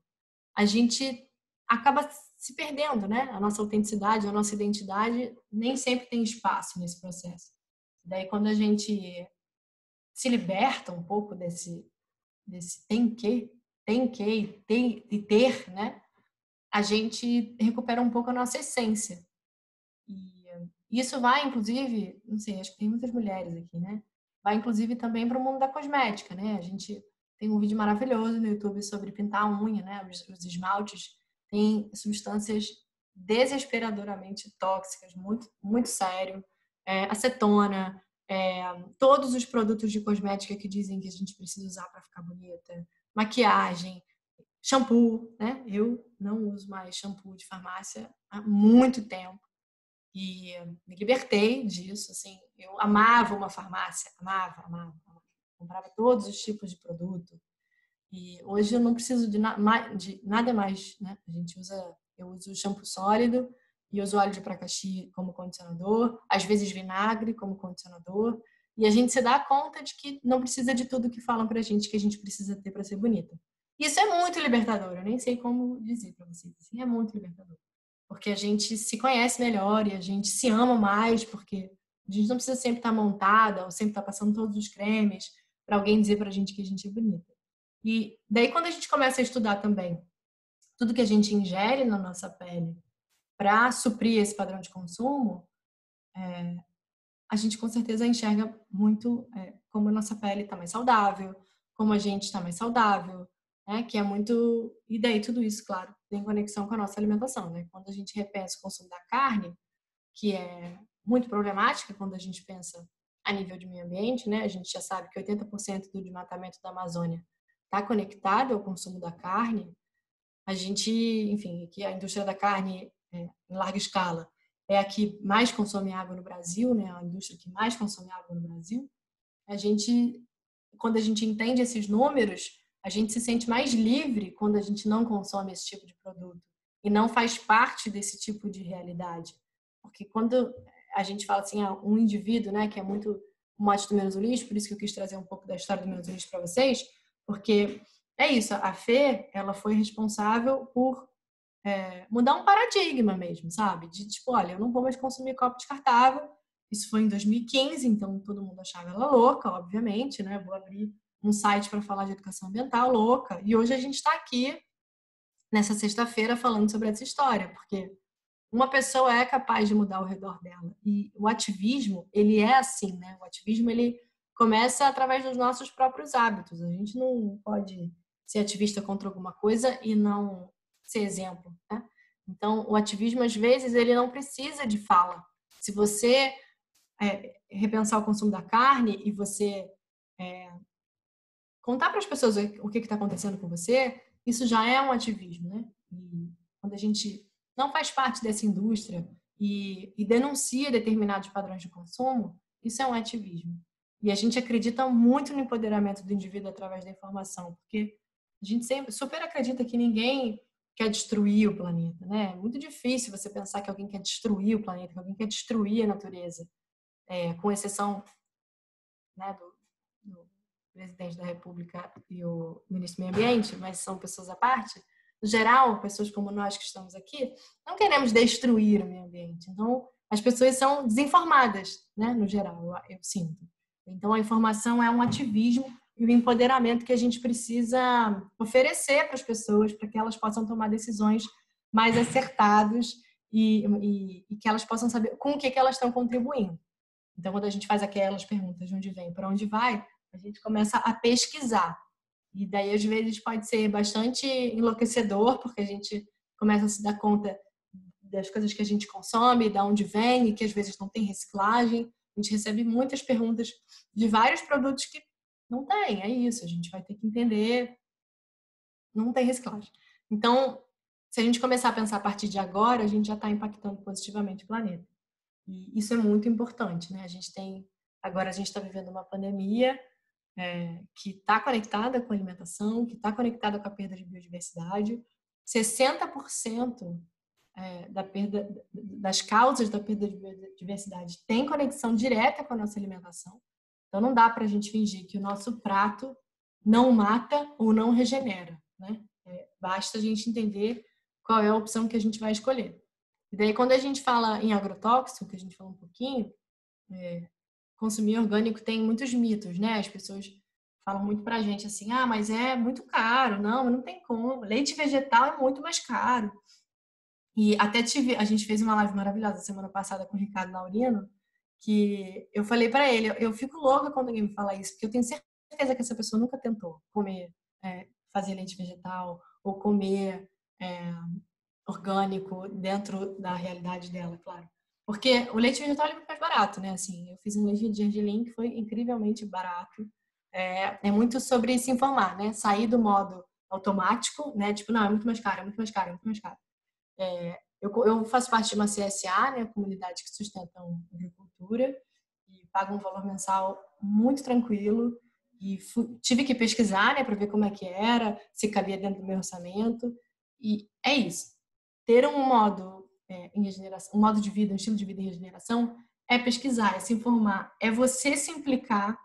a gente acaba se perdendo, né? A nossa autenticidade, a nossa identidade nem sempre tem espaço nesse processo. Daí, quando a gente se liberta um pouco desse tem que e ter, né? A gente recupera um pouco a nossa essência. E isso vai, inclusive, não sei, acho que tem muitas mulheres aqui, né? Vai, inclusive, também para o mundo da cosmética, né? A gente tem um vídeo maravilhoso no YouTube sobre pintar a unha, né? Os esmaltes têm substâncias desesperadoramente tóxicas, muito, muito sério. Acetona, todos os produtos de cosmética que dizem que a gente precisa usar para ficar bonita, maquiagem, shampoo, né? Eu não uso mais shampoo de farmácia há muito tempo. E me libertei disso, assim, eu amava uma farmácia, amava. Comprava todos os tipos de produto. E hoje eu não preciso de nada mais, né? Eu uso shampoo sólido e uso óleo de pracaxi como condicionador, às vezes vinagre como condicionador. E a gente se dá conta de que não precisa de tudo que falam pra gente que a gente precisa ter para ser bonita. Isso é muito libertador, eu nem sei como dizer para vocês, assim, é muito libertador porque a gente se conhece melhor e a gente se ama mais, porque a gente não precisa sempre estar montada ou sempre estar passando todos os cremes para alguém dizer para a gente que a gente é bonita. E daí, quando a gente começa a estudar também tudo que a gente ingere na nossa pele para suprir esse padrão de consumo, a gente com certeza enxerga muito como a nossa pele está mais saudável, como a gente está mais saudável, né? Que é muito. E daí tudo isso, claro, tem conexão com a nossa alimentação, né? Quando a gente repensa o consumo da carne, que é muito problemática quando a gente pensa a nível de meio ambiente, né? A gente já sabe que 80% do desmatamento da Amazônia está conectado ao consumo da carne. A gente, enfim, que a indústria da carne em larga escala é a que mais consome água no Brasil, né? A indústria que mais consome água no Brasil. A gente, quando a gente entende esses números, a gente se sente mais livre quando a gente não consome esse tipo de produto e não faz parte desse tipo de realidade. Porque quando a gente fala assim, um indivíduo, né, que é muito o mote do Menos o Lixo, por isso que eu quis trazer um pouco da história do Menos o Lixo para vocês, porque é isso, a Fê, ela foi responsável por mudar um paradigma mesmo, sabe? De tipo, olha, eu não vou mais consumir copo descartável. Isso foi em 2015, então todo mundo achava ela louca, obviamente, né? Vou abrir um site para falar de educação ambiental, louca. E hoje a gente está aqui nessa sexta-feira falando sobre essa história, porque uma pessoa é capaz de mudar ao redor dela. E o ativismo, ele é assim, né? O ativismo, ele começa através dos nossos próprios hábitos. A gente não pode ser ativista contra alguma coisa e não ser exemplo, né? Então, o ativismo, às vezes, ele não precisa de fala. Se você repensar o consumo da carne e você contar para as pessoas o que está acontecendo com você, isso já é um ativismo, né? E quando a gente não faz parte dessa indústria e denuncia determinados padrões de consumo, isso é um ativismo. E a gente acredita muito no empoderamento do indivíduo através da informação, porque a gente sempre super acredita que ninguém quer destruir o planeta, né? É muito difícil você pensar que alguém quer destruir o planeta, que alguém quer destruir a natureza, com exceção, né, do presidente da República e o ministro do Meio Ambiente, mas são pessoas à parte. No geral, pessoas como nós que estamos aqui, não queremos destruir o meio ambiente. Então, as pessoas são desinformadas, né? No geral, eu sinto. Então, a informação é um ativismo e um empoderamento que a gente precisa oferecer para as pessoas, para que elas possam tomar decisões mais acertadas e que elas possam saber com o que elas estão contribuindo. Então, quando a gente faz aquelas perguntas de onde vem, para onde vai, a gente começa a pesquisar. E daí, às vezes, pode ser bastante enlouquecedor, porque a gente começa a se dar conta das coisas que a gente consome, de onde vem e que às vezes não tem reciclagem. A gente recebe muitas perguntas de vários produtos que não tem, é isso, a gente vai ter que entender, não tem reciclagem. Então, se a gente começar a pensar a partir de agora, a gente já está impactando positivamente o planeta. E isso é muito importante, né? Agora a gente está vivendo uma pandemia que está conectada com a alimentação, que está conectada com a perda de biodiversidade. 60% da perda, das causas da perda de biodiversidade tem conexão direta com a nossa alimentação. Então não dá para a gente fingir que o nosso prato não mata ou não regenera, né? Basta a gente entender qual é a opção que a gente vai escolher. E daí, quando a gente fala em agrotóxico, que a gente falou um pouquinho, consumir orgânico tem muitos mitos, né? As pessoas falam muito pra gente assim, mas é muito caro. Não tem como. Leite vegetal é muito mais caro. E até a gente fez uma live maravilhosa semana passada com o Ricardo Naurino, que eu falei pra ele, eu fico louca quando alguém me fala isso, porque eu tenho certeza que essa pessoa nunca tentou comer, fazer leite vegetal ou comer orgânico dentro da realidade dela, claro. Porque o leite vegetal é muito mais barato, né? Assim, eu fiz um leite de gergelim que foi incrivelmente barato. É muito sobre se informar, né? Sair do modo automático, né? Tipo, não, é muito mais caro, é muito mais caro, é muito mais caro. Eu faço parte de uma CSA, né? Comunidade que sustenta a agricultura e paga um valor mensal muito tranquilo e tive que pesquisar, né? Para ver como é que era, se cabia dentro do meu orçamento. E é isso. Ter um modo em regeneração, um modo de vida, um estilo de vida em regeneração, é pesquisar, é se informar, é você se implicar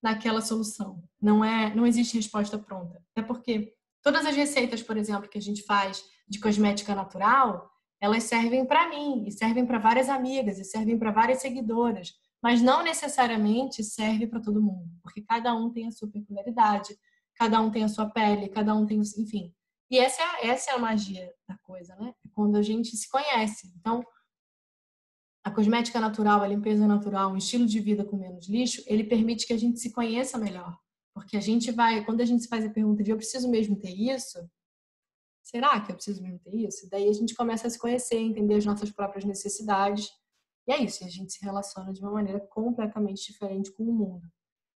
naquela solução. Não existe resposta pronta. Até porque todas as receitas, por exemplo, que a gente faz de cosmética natural, elas servem para mim, e servem para várias amigas, e servem para várias seguidoras, mas não necessariamente serve para todo mundo, porque cada um tem a sua peculiaridade, cada um tem a sua pele, cada um tem, enfim. E essa é a magia da coisa, né? Quando a gente se conhece. Então, a cosmética natural, a limpeza natural, um estilo de vida com menos lixo, ele permite que a gente se conheça melhor. Porque quando a gente se faz a pergunta de eu preciso mesmo ter isso? Será que eu preciso mesmo ter isso? Daí a gente começa a se conhecer, entender as nossas próprias necessidades. E é isso, e a gente se relaciona de uma maneira completamente diferente com o mundo.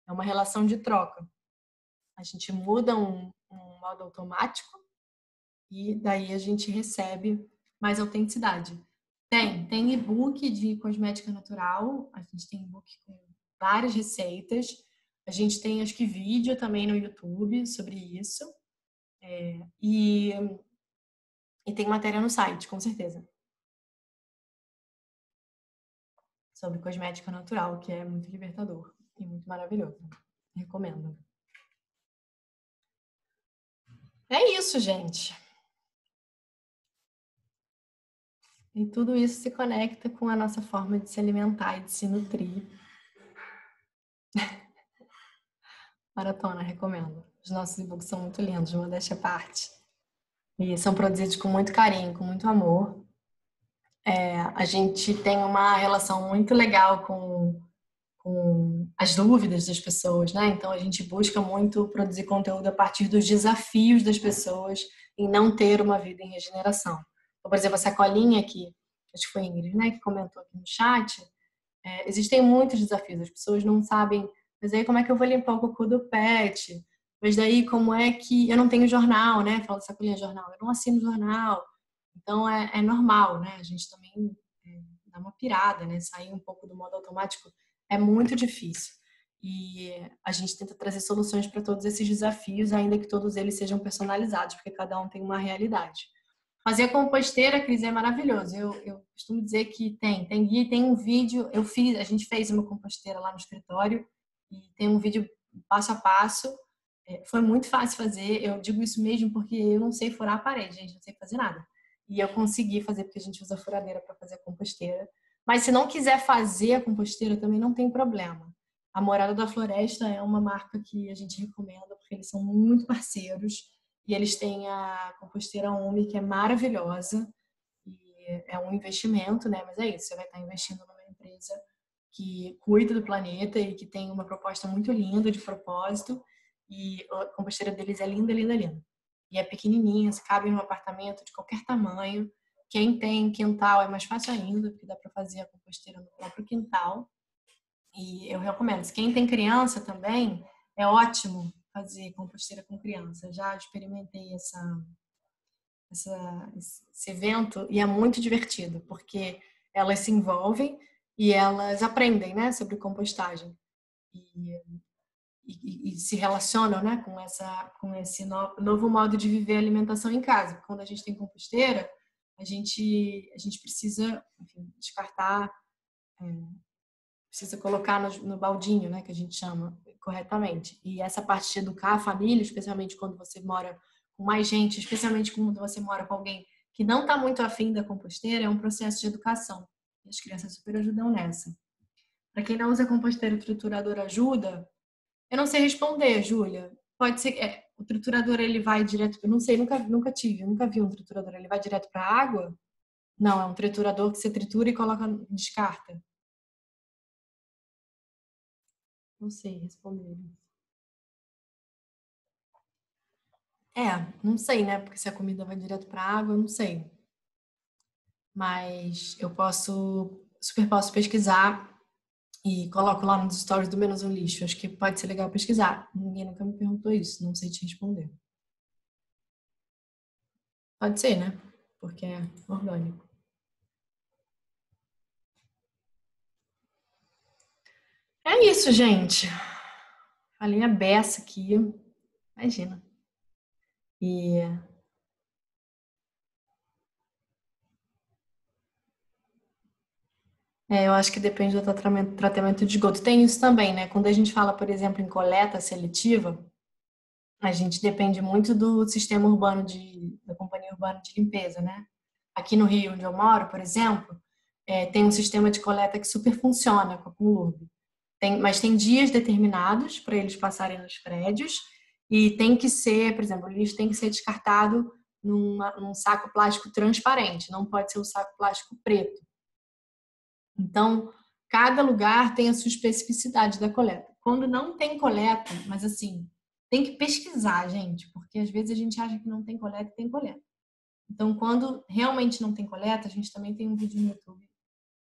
É uma relação de troca. A gente muda um modo automático e daí a gente recebe mais autenticidade. Tem e-book de cosmética natural, a gente tem e-book com várias receitas, a gente tem acho que vídeo também no YouTube sobre isso, e tem matéria no site, com certeza, sobre cosmética natural, que é muito libertador e muito maravilhoso. Recomendo. É isso, gente. E tudo isso se conecta com a nossa forma de se alimentar e de se nutrir. Maratona, recomendo. Os nossos e-books são muito lindos, modéstia à parte. E são produzidos com muito carinho, com muito amor. A gente tem uma relação muito legal com as dúvidas das pessoas, né? Então a gente busca muito produzir conteúdo a partir dos desafios das pessoas em não ter uma vida em regeneração. Então, por exemplo, a sacolinha aqui, acho que foi a Ingrid, né, que comentou aqui no chat, existem muitos desafios, as pessoas não sabem, mas aí como é que eu vou limpar o cocô do pet? Mas daí como é que eu não tenho jornal, né? Fala sacolinha jornal, eu não assino jornal. Então é normal, né? A gente também dá uma pirada, né? Sair um pouco do modo automático é muito difícil. E a gente tenta trazer soluções para todos esses desafios, ainda que todos eles sejam personalizados, porque cada um tem uma realidade. Fazer a composteira, Cris, é maravilhoso. Eu costumo dizer que tem guia, tem um vídeo. A gente fez uma composteira lá no escritório e tem um vídeo passo a passo. Foi muito fácil fazer. Eu digo isso mesmo porque eu não sei furar a parede, gente, não sei fazer nada. E eu consegui fazer porque a gente usa furadeira para fazer a composteira. Mas se não quiser fazer a composteira, também não tem problema. A Morada da Floresta é uma marca que a gente recomenda porque eles são muito parceiros. E eles têm a composteira Umi, que é maravilhosa. E é um investimento, né? Mas é isso, você vai estar investindo numa empresa que cuida do planeta e que tem uma proposta muito linda de propósito. E a composteira deles é linda, linda, linda. E é pequenininha, se cabe num apartamento de qualquer tamanho. quem tem quintal é mais fácil ainda, porque dá para fazer a composteira no próprio quintal. E eu recomendo. Se quem tem criança também, é ótimo fazer composteira com criança. Já experimentei esse evento e é muito divertido, porque elas se envolvem e elas aprendem, né, sobre compostagem. E, e se relacionam, né, com esse novo modo de viver a alimentação em casa. Quando a gente tem composteira, a gente precisa, enfim, descartar, precisa colocar no baldinho, né, que a gente chama corretamente. E essa parte de educar a família, especialmente quando você mora com mais gente, especialmente quando você mora com alguém que não está muito afim da composteira, é um processo de educação. E as crianças super ajudam nessa. Para quem não usa composteira, o triturador ajuda? Eu não sei responder, Júlia. Pode ser, o triturador ele vai direto, eu não sei, nunca tive, nunca vi um triturador, ele vai direto para a água? Não, é um triturador que você tritura e coloca, descarta. Não sei responder. Não sei, né? Porque se a comida vai direto para a água, eu não sei. Mas eu super posso pesquisar e coloco lá nos stories do Menos um Lixo. Acho que pode ser legal pesquisar. Ninguém nunca me perguntou isso, não sei te responder. Pode ser, né? Porque é orgânico. É isso, gente. Falei a beça aqui. Imagina. E eu acho que depende do tratamento de esgoto. Tem isso também, né? Quando a gente fala, por exemplo, em coleta seletiva, a gente depende muito do sistema urbano da companhia urbana de limpeza, né? Aqui no Rio, onde eu moro, por exemplo, tem um sistema de coleta que super funciona com a Conlurb. Mas tem dias determinados para eles passarem nos prédios e tem que ser, por exemplo, o lixo tem que ser descartado num saco plástico transparente, não pode ser um saco plástico preto. Então, cada lugar tem a sua especificidade da coleta. Quando não tem coleta, mas assim, tem que pesquisar, gente, porque às vezes a gente acha que não tem coleta e tem coleta. Então, quando realmente não tem coleta, a gente também tem um vídeo no YouTube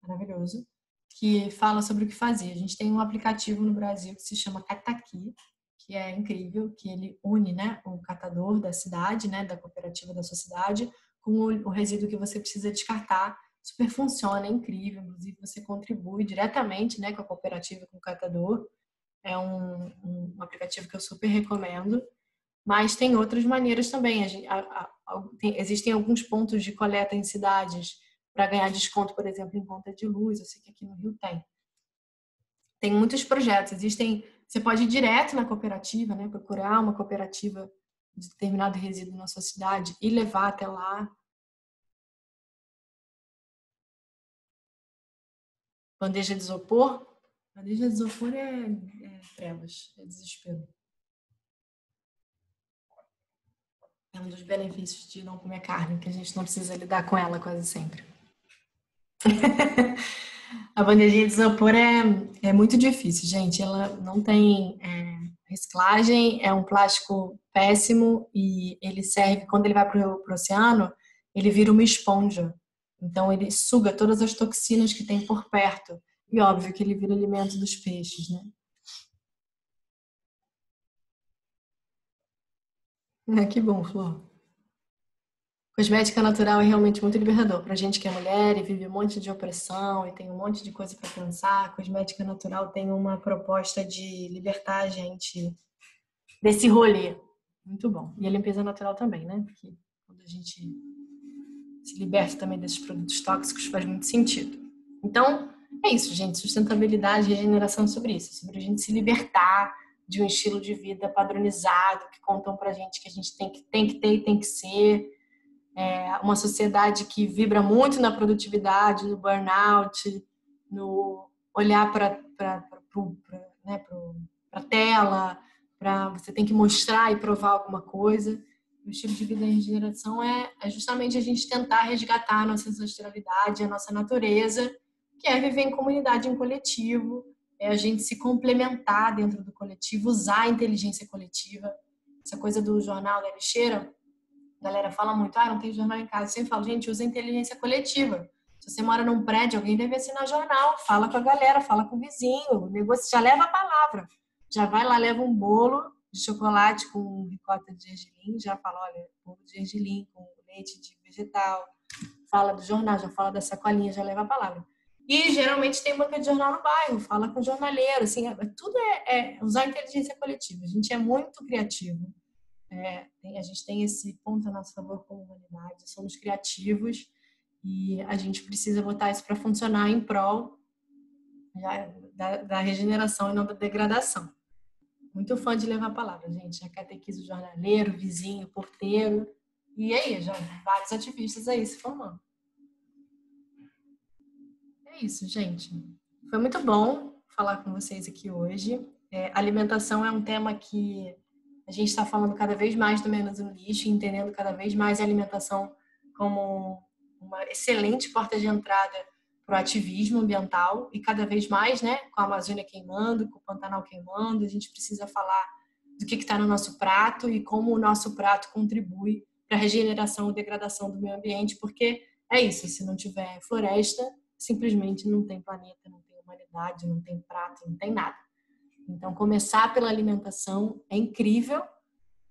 maravilhoso que fala sobre o que fazer. A gente tem um aplicativo no Brasil que se chama Cataqui, que é incrível, que ele une, né, o catador da cidade, né, da cooperativa da sua cidade, com o resíduo que você precisa descartar. Super funciona, é incrível. Inclusive, você contribui diretamente, né, com a cooperativa, com o catador. É um aplicativo que eu super recomendo. Mas tem outras maneiras também. Existem alguns pontos de coleta em cidades para ganhar desconto, por exemplo, em conta de luz. Eu sei que aqui no Rio tem. Tem muitos projetos. Você pode ir direto na cooperativa, né? Procurar uma cooperativa de determinado resíduo na sua cidade e levar até lá. Bandeja de isopor. Bandeja de isopor é trevas, é desespero. É um dos benefícios de não comer carne, que a gente não precisa lidar com ela quase sempre. A bandejinha de isopor é muito difícil, gente. Ela não tem reciclagem, é um plástico péssimo e ele serve, quando ele vai para o oceano, ele vira uma esponja. Então ele suga todas as toxinas que tem por perto. E óbvio que ele vira alimento dos peixes, né? Que bom, Flor. Cosmética natural é realmente muito libertador. Pra gente que é mulher e vive um monte de opressão e tem um monte de coisa para pensar, a cosmética natural tem uma proposta de libertar a gente desse rolê. Muito bom. E a limpeza natural também, né? Porque quando a gente se liberta também desses produtos tóxicos faz muito sentido. Então, é isso, gente. Sustentabilidade e regeneração sobre isso. Sobre a gente se libertar de um estilo de vida padronizado que contam pra gente que a gente tem que ter e tem que ser. Uma sociedade que vibra muito na produtividade, no burnout, no olhar para a tela, para você tem que mostrar e provar alguma coisa. O estilo de vida em regeneração é justamente a gente tentar resgatar a nossa ancestralidade, a nossa natureza, que é viver em comunidade, em coletivo, é a gente se complementar dentro do coletivo, usar a inteligência coletiva. Essa coisa do jornal da lixeira, A galera fala muito, não tem jornal em casa. Eu sempre falo, gente, usa a inteligência coletiva. Se você mora num prédio, alguém deve assinar jornal. Fala com a galera, fala com o vizinho. O negócio já leva a palavra. Já vai lá, leva um bolo de chocolate com ricota de gergelim. Já fala, olha, bolo de gergelim com leite de vegetal. Fala do jornal, já fala da sacolinha, já leva a palavra. E geralmente tem banca de jornal no bairro. Fala com o jornaleiro. Assim, tudo é usar a inteligência coletiva. A gente é muito criativo. A gente tem esse ponto a nosso favor como humanidade. Somos criativos. E a gente precisa botar isso para funcionar em prol da regeneração e não da degradação. Muito fã de levar a palavra, gente. Já catequizo jornaleiro, vizinho, porteiro. E aí, já vários ativistas aí se formando. É isso, gente. Foi muito bom falar com vocês aqui hoje. Alimentação é um tema que a gente está falando cada vez mais do Menos no Lixo, entendendo cada vez mais a alimentação como uma excelente porta de entrada para o ativismo ambiental e cada vez mais, né, com a Amazônia queimando, com o Pantanal queimando, a gente precisa falar do que está no nosso prato e como o nosso prato contribui para a regeneração e degradação do meio ambiente, porque é isso, se não tiver floresta, simplesmente não tem planeta, não tem humanidade, não tem prato, não tem nada. Então, começar pela alimentação é incrível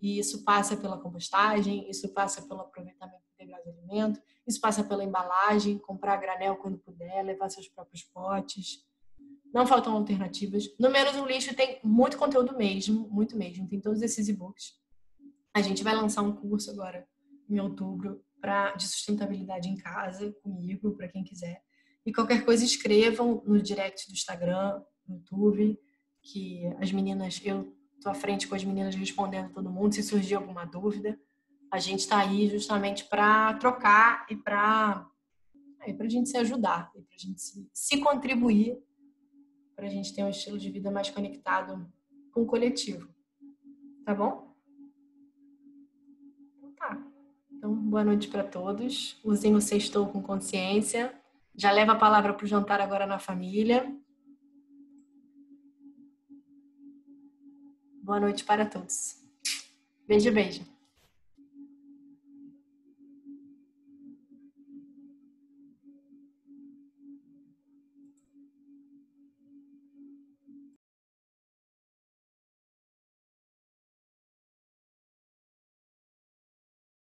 e isso passa pela compostagem, isso passa pelo aproveitamento integral de alimento, isso passa pela embalagem, comprar granel quando puder, levar seus próprios potes. Não faltam alternativas. No Menos no Lixo tem muito conteúdo mesmo, muito mesmo. Tem todos esses e-books. A gente vai lançar um curso agora em outubro de sustentabilidade em casa comigo, para quem quiser. E qualquer coisa escrevam no direct do Instagram, no YouTube, que as meninas, eu estou à frente com as meninas respondendo todo mundo, se surgir alguma dúvida. A gente está aí justamente para trocar e para a gente se ajudar, e para a gente se contribuir, para a gente ter um estilo de vida mais conectado com o coletivo. Tá bom? Então tá. Então, boa noite para todos. Usem o sextou com consciência. Já leva a palavra para o jantar agora na família. Boa noite para todos. Beijo, beijo.